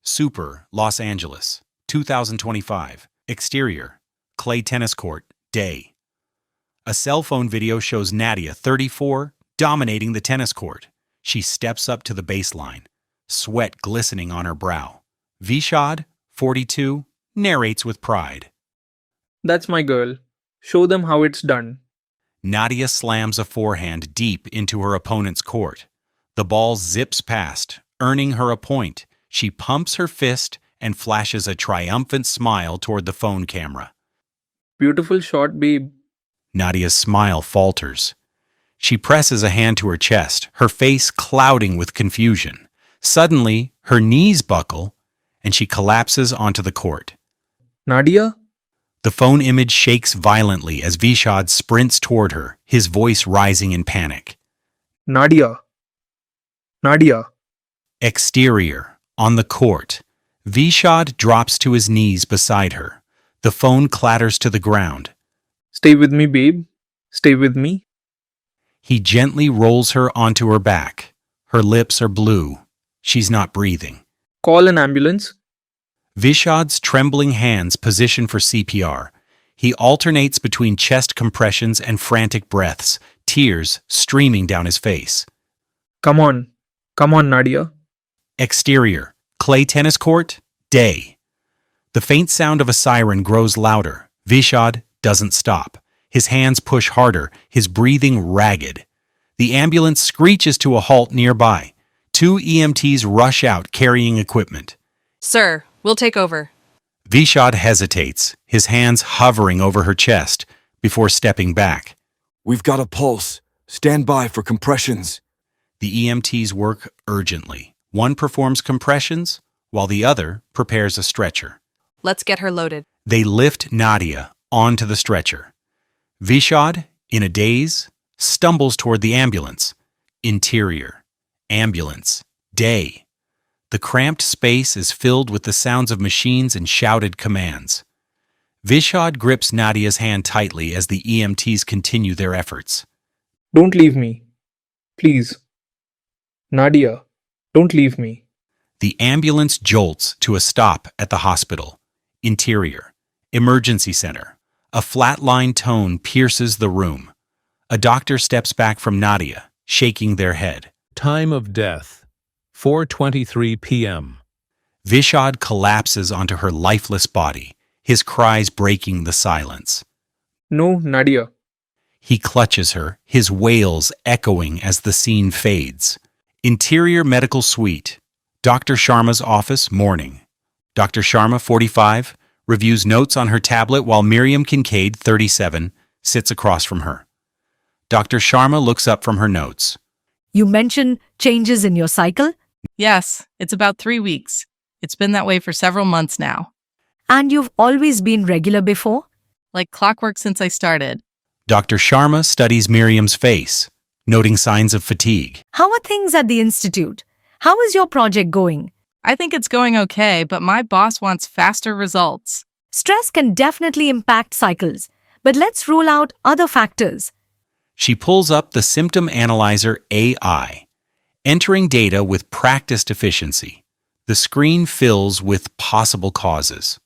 Super, Los Angeles, 2025. Exterior, clay tennis court, day. A cell phone video shows Nadia, 34, dominating the tennis court. She steps up to the baseline, sweat glistening on her brow. Vishad, 42, narrates with pride. That's my girl. Show them how it's done. Nadia slams a forehand deep into her opponent's court. The ball zips past, earning her a point. She pumps her fist and flashes a triumphant smile toward the phone camera. Beautiful shot, babe. Nadia's smile falters. She presses a hand to her chest, her face clouding with confusion. Suddenly, her knees buckle, and she collapses onto the court. Nadia? The phone image shakes violently as Vishad sprints toward her, his voice rising in panic. Nadia. Nadia. Exterior, on the court. Vishad drops to his knees beside her. The phone clatters to the ground. Stay with me, babe. Stay with me. He gently rolls her onto her back. Her lips are blue. She's not breathing. Call an ambulance. Vishad's trembling hands position for CPR. He alternates between chest compressions and frantic breaths, tears streaming down his face. Come on. Come on, Nadia. Exterior, clay tennis court, day. The faint sound of a siren grows louder. Vishad doesn't stop. His hands push harder, his breathing ragged. The ambulance screeches to a halt nearby. 2 EMTs rush out carrying equipment. Sir, we'll take over. Vishad hesitates, his hands hovering over her chest, before stepping back. We've got a pulse. Stand by for compressions. The EMTs work urgently. One performs compressions, while the other prepares a stretcher. Let's get her loaded. They lift Nadia onto the stretcher. Vishad, in a daze, stumbles toward the ambulance. Interior, ambulance, day. The cramped space is filled with the sounds of machines and shouted commands. Vishad grips Nadia's hand tightly as the EMTs continue their efforts. Don't leave me. Please. Nadia, don't leave me. The ambulance jolts to a stop at the hospital. Interior, emergency center. A flatline tone pierces the room. A doctor steps back from Nadia, shaking their head. Time of death, 4:23 p.m. Vishad collapses onto her lifeless body, his cries breaking the silence. No, Nadia. He clutches her, his wails echoing as the scene fades. Interior medical suite. Dr. Sharma's office, morning. Dr. Sharma, 45, reviews notes on her tablet while Miriam Kincaid, 37, sits across from her. Dr. Sharma looks up from her notes. You mentioned changes in your cycle, Yes, it's about 3 weeks. It's been that way for several months now. and you've always been regular before? Like clockwork since I started. Dr. Sharma studies Miriam's face, noting signs of fatigue. How are things at the Institute? How is your project going? I think it's going okay, but my boss wants faster results. Stress can definitely impact cycles, but let's rule out other factors. She pulls up the symptom analyzer AI, entering data with practiced efficiency. The screen fills with possible causes.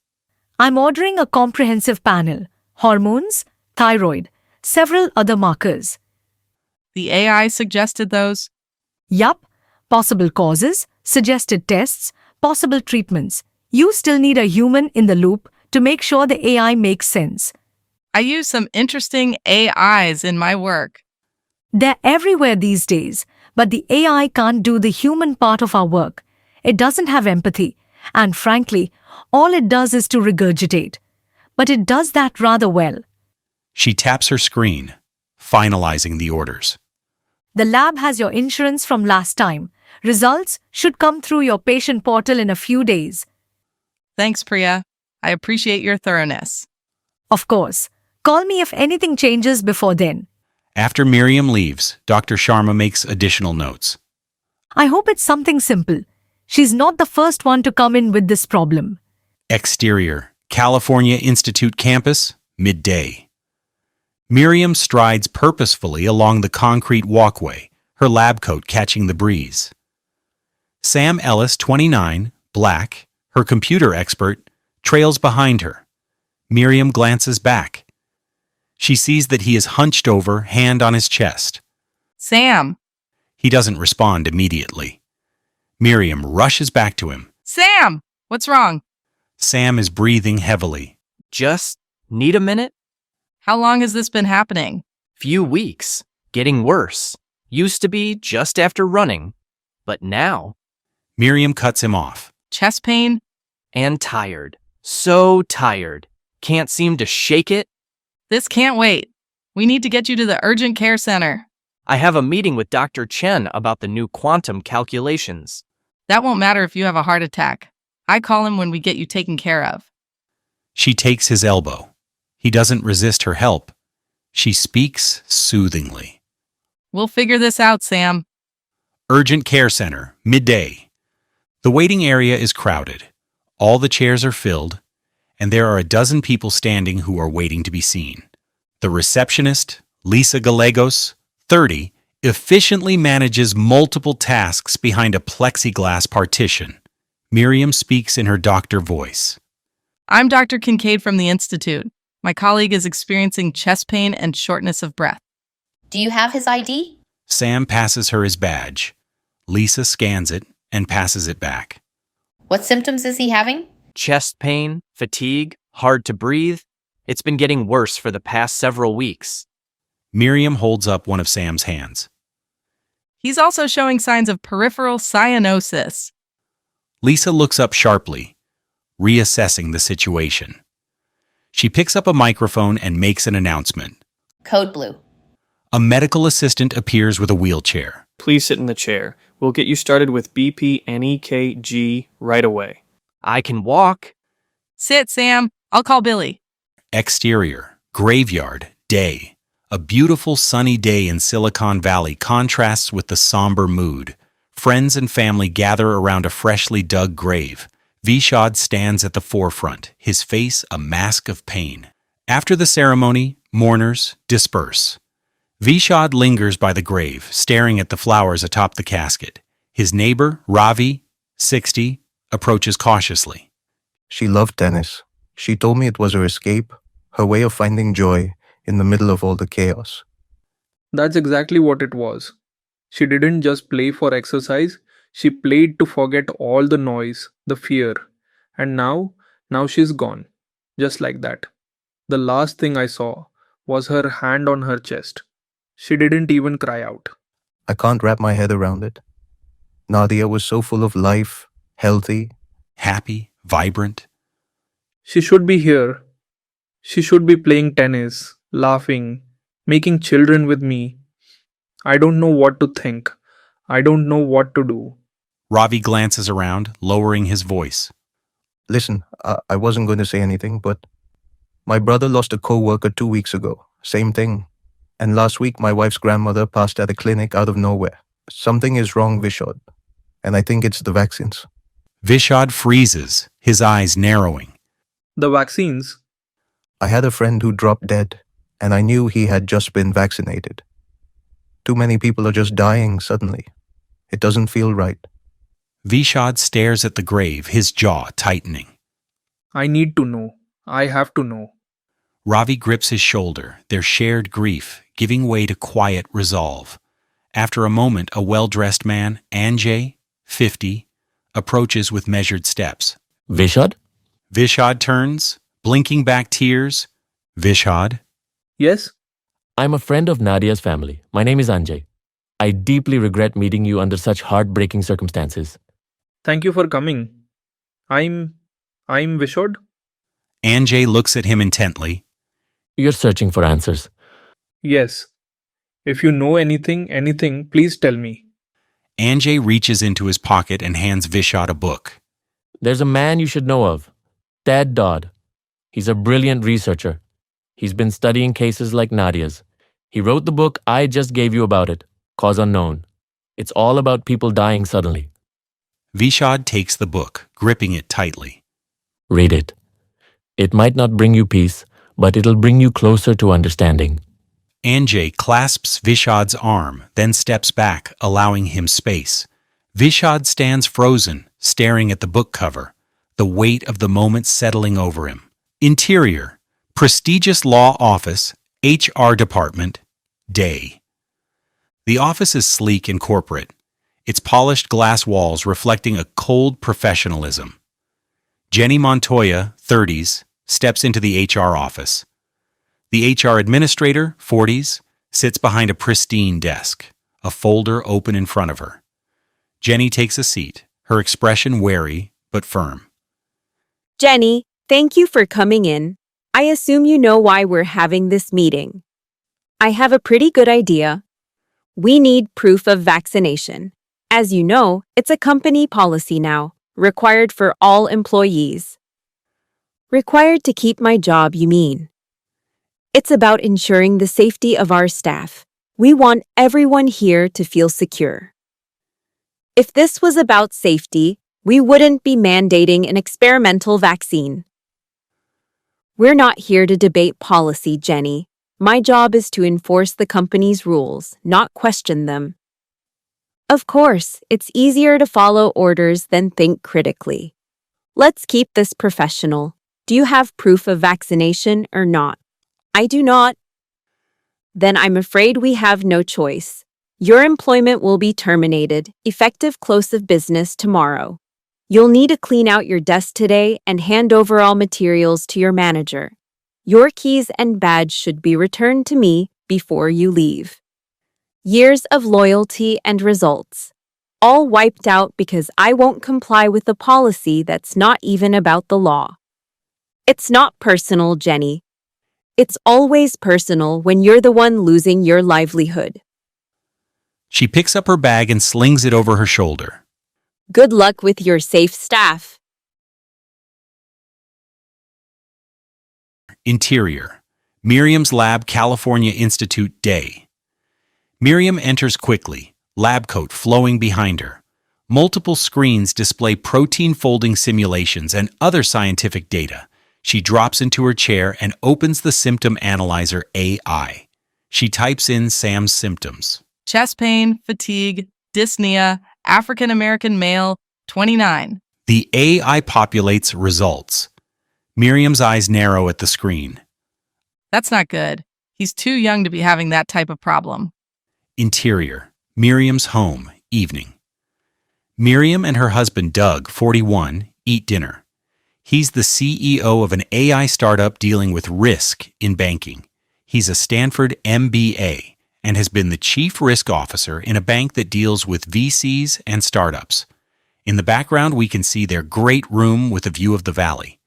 I'm ordering a comprehensive panel: hormones, thyroid, several other markers. The AI suggested those. Yup, possible causes, suggested tests, possible treatments. You still need a human in the loop to make sure the AI makes sense. I use some interesting AIs in my work. They're everywhere these days, but the AI can't do the human part of our work. It doesn't have empathy, and frankly, all it does is to regurgitate. But it does that rather well. She taps her screen, finalizing the orders. The lab has your insurance from last time. Results should come through your patient portal in a few days. Thanks, Priya. I appreciate your thoroughness. Of course, call me if anything changes before then. After Miriam leaves, Dr. Sharma makes additional notes. I hope it's something simple. She's not the first one to come in with this problem. Exterior, California Institute campus, midday. Miriam strides purposefully along the concrete walkway, her lab coat catching the breeze. Sam Ellis, 29, black, Her computer expert trails behind her. Miriam glances back. She sees that he is hunched over, hand on his chest. Sam! He doesn't respond immediately. Miriam rushes back to him. Sam! What's wrong? Sam is breathing heavily. Just need a minute? How long has this been happening? Few weeks. Getting worse. Used to be just after running. But now. Miriam cuts him off. Chest pain? And tired. So tired. Can't seem to shake it. This can't wait. We need to get you to the urgent care center. I have a meeting with Dr. Chen about the new quantum calculations. That won't matter if you have a heart attack. I call him when we get you taken care of. She takes his elbow. He doesn't resist her help. She speaks soothingly. We'll figure this out, Sam. Urgent Care Center, midday. The waiting area is crowded. All the chairs are filled, and there are a dozen people standing who are waiting to be seen. The receptionist, Lisa Gallegos, 30, efficiently manages multiple tasks behind a plexiglass partition. Miriam speaks in her doctor voice. I'm Dr. Kincaid from the Institute. My colleague is experiencing chest pain and shortness of breath. Do you have his ID? Sam passes her his badge. Lisa scans it and passes it back. What symptoms is he having? Chest pain, fatigue, hard to breathe. It's been getting worse for the past several weeks. Miriam holds up one of Sam's hands. He's also showing signs of peripheral cyanosis. Lisa looks up sharply, reassessing the situation. She picks up a microphone and makes an announcement. Code blue. A medical assistant appears with a wheelchair. Please sit in the chair. We'll get you started with BP and EKG right away. I can walk. Sit, Sam. I'll call Billy. Exterior, graveyard, day. A beautiful sunny day in Silicon Valley contrasts with the somber mood. Friends and family gather around a freshly dug grave. Vishad stands at the forefront, his face a mask of pain. After the ceremony, mourners disperse. Vishad lingers by the grave, staring at the flowers atop the casket. His neighbor, Ravi, 60, approaches cautiously. She loved tennis. She told me it was her escape, her way of finding joy in the middle of all the chaos. That's exactly what it was. She didn't just play for exercise, she played to forget all the noise, the fear. And now she's gone. Just like that. The last thing I saw was her hand on her chest. She didn't even cry out. I can't wrap my head around it. Nadia was so full of life, healthy. Happy, vibrant. She should be here. She should be playing tennis, laughing, making children with me. I don't know what to think. I don't know what to do. Ravi glances around, lowering his voice. Listen, I wasn't going to say anything, but my brother lost a co-worker 2 weeks ago. Same thing. And last week, my wife's grandmother passed at a clinic out of nowhere. Something is wrong, Vishad. And I think it's the vaccines. Vishad freezes, his eyes narrowing. The vaccines? I had a friend who dropped dead, and I knew he had just been vaccinated. Too many people are just dying suddenly. It doesn't feel right. Vishad stares at the grave, his jaw tightening. I need to know. I have to know. Ravi grips his shoulder, their shared grief giving way to quiet resolve. After a moment, a well-dressed man, Anjay, 50, approaches with measured steps. Vishad? Vishad turns, blinking back tears. Vishad? Yes? I'm a friend of Nadia's family. My name is Anjay. I deeply regret meeting you under such heartbreaking circumstances. Thank you for coming. I'm Vishod. Anjay looks at him intently. You're searching for answers. Yes. If you know anything, please tell me. Anjay reaches into his pocket and hands Vishad a book. There's a man you should know of, Ted Dodd. He's a brilliant researcher. He's been studying cases like Nadia's. He wrote the book I just gave you about it, Cause Unknown. It's all about people dying suddenly. Vishad takes the book, gripping it tightly. Read it. It might not bring you peace, but it'll bring you closer to understanding. Anjay clasps Vishad's arm, then steps back, allowing him space. Vishad stands frozen, staring at the book cover. the weight of the moment settling over him. Interior, prestigious law office, HR department, day. The office is sleek and corporate, its polished glass walls reflecting a cold professionalism. Jenny Montoya, 30s, steps into the HR office. The HR administrator, 40s, sits behind a pristine desk, a folder open in front of her. Jenny takes a seat, her expression wary but firm. Jenny, thank you for coming in. I assume you know why we're having this meeting. I have a pretty good idea. We need proof of vaccination. As you know, it's a company policy now, required for all employees. Required to keep my job, you mean? It's about ensuring the safety of our staff. We want everyone here to feel secure. If this was about safety, we wouldn't be mandating an experimental vaccine. We're not here to debate policy, Jenny. My job is to enforce the company's rules, not question them. Of course, it's easier to follow orders than think critically. Let's keep this professional. Do you have proof of vaccination or not? I do not. Then I'm afraid we have no choice. Your employment will be terminated, effective close of business tomorrow. You'll need to clean out your desk today and hand over all materials to your manager. Your keys and badge should be returned to me before you leave. Years of loyalty and results, all wiped out because I won't comply with a policy that's not even about the law. It's not personal, Jenny. It's always personal when you're the one losing your livelihood. She picks up her bag and slings it over her shoulder. Good luck with your safe staff. Interior, Miriam's Lab, California Institute, day. Miriam enters quickly, lab coat flowing behind her. Multiple screens display protein folding simulations and other scientific data. She drops into her chair and opens the symptom analyzer AI. She types in Sam's symptoms. Chest pain, fatigue, dyspnea, African American male, 29. The AI populates results. Miriam's eyes narrow at the screen. That's not good. He's too young to be having that type of problem. Interior, Miriam's home, evening. Miriam and her husband Doug, 41, eat dinner. He's the CEO of an AI startup dealing with risk in banking. He's a Stanford MBA and has been the chief risk officer in a bank that deals with VCs and startups. In the background, we can see their great room with a view of the valley.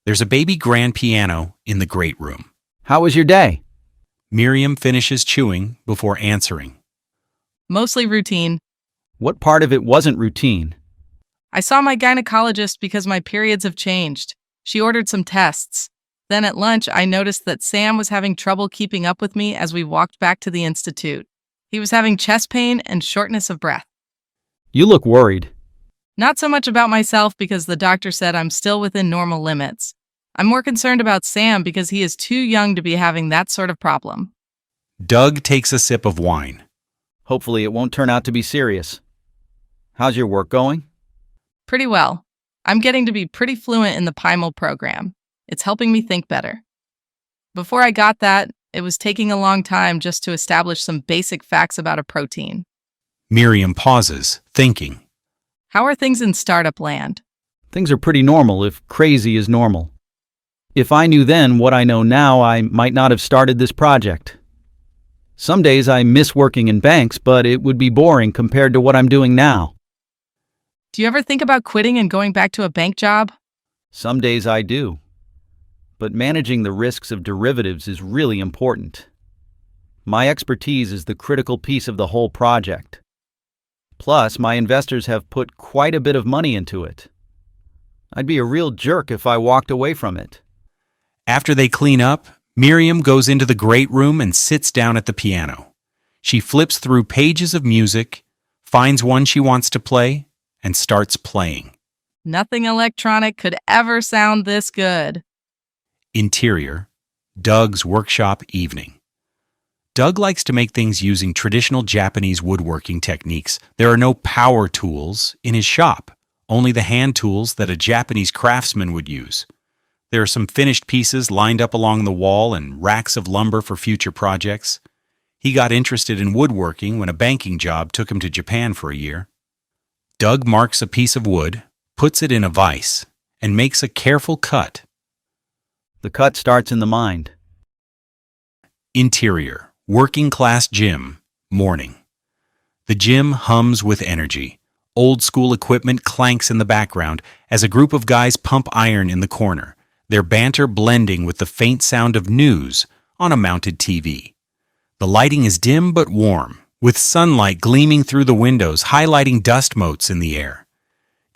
There's a baby grand piano in the great room. How was your day? Miriam finishes chewing before answering. Mostly routine. What part of it wasn't routine? I saw my gynecologist because my periods have changed. She ordered some tests. Then at lunch, I noticed that Sam was having trouble keeping up with me as we walked back to the institute. He was having chest pain and shortness of breath. You look worried. Not so much about myself because the doctor said I'm still within normal limits. I'm more concerned about Sam because he is too young to be having that sort of problem. Doug takes a sip of wine. Hopefully it won't turn out to be serious. How's your work going? Pretty well. I'm getting to be pretty fluent in the PIML program. It's helping me think better. Before I got that, it was taking a long time just to establish some basic facts about a protein. Miriam pauses, thinking. How are things in startup land? Things are pretty normal if crazy is normal. If I knew then what I know now, I might not have started this project. Some days I miss working in banks, but it would be boring compared to what I'm doing now. Do you ever think about quitting and going back to a bank job? Some days I do. But managing the risks of derivatives is really important. My expertise is the critical piece of the whole project. Plus, my investors have put quite a bit of money into it. I'd be a real jerk if I walked away from it. After they clean up, Miriam goes into the great room and sits down at the piano. She flips through pages of music, finds one she wants to play, and starts playing. Nothing electronic could ever sound this good. Interior, Doug's workshop evening. Doug likes to make things using traditional Japanese woodworking techniques. There are no power tools in his shop, only the hand tools that a Japanese craftsman would use. There are some finished pieces lined up along the wall and racks of lumber for future projects. He got interested in woodworking when a banking job took him to Japan for a year. Doug marks a piece of wood, puts it in a vise, and makes a careful cut. The cut starts in the mind. Interior, working class gym, morning. The gym hums with energy. Old school equipment clanks in the background as a group of guys pump iron in the corner, their banter blending with the faint sound of news on a mounted TV. The lighting is dim but warm, with sunlight gleaming through the windows, highlighting dust motes in the air.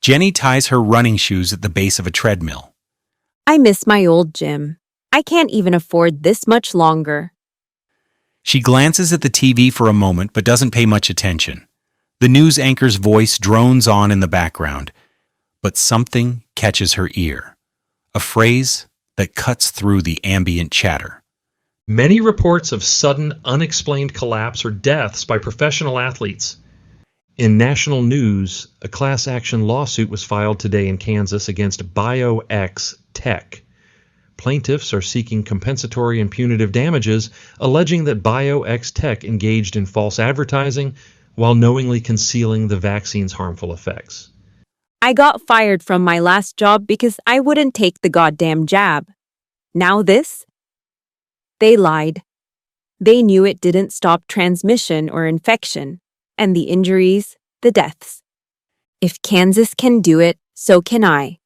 Jenny ties her running shoes at the base of a treadmill. I miss my old gym. I can't even afford this much longer. She glances at the TV for a moment but doesn't pay much attention. The news anchor's voice drones on in the background, but something catches her ear. A phrase that cuts through the ambient chatter. Many reports of sudden, unexplained collapse or deaths by professional athletes. In national news, a class action lawsuit was filed today in Kansas against BioX Tech. Plaintiffs are seeking compensatory and punitive damages, alleging that BioX Tech engaged in false advertising while knowingly concealing the vaccine's harmful effects. I got fired from my last job because I wouldn't take the goddamn jab. Now this? They lied. They knew it didn't stop transmission or infection, and the injuries, the deaths. If Kansas can do it, so can I.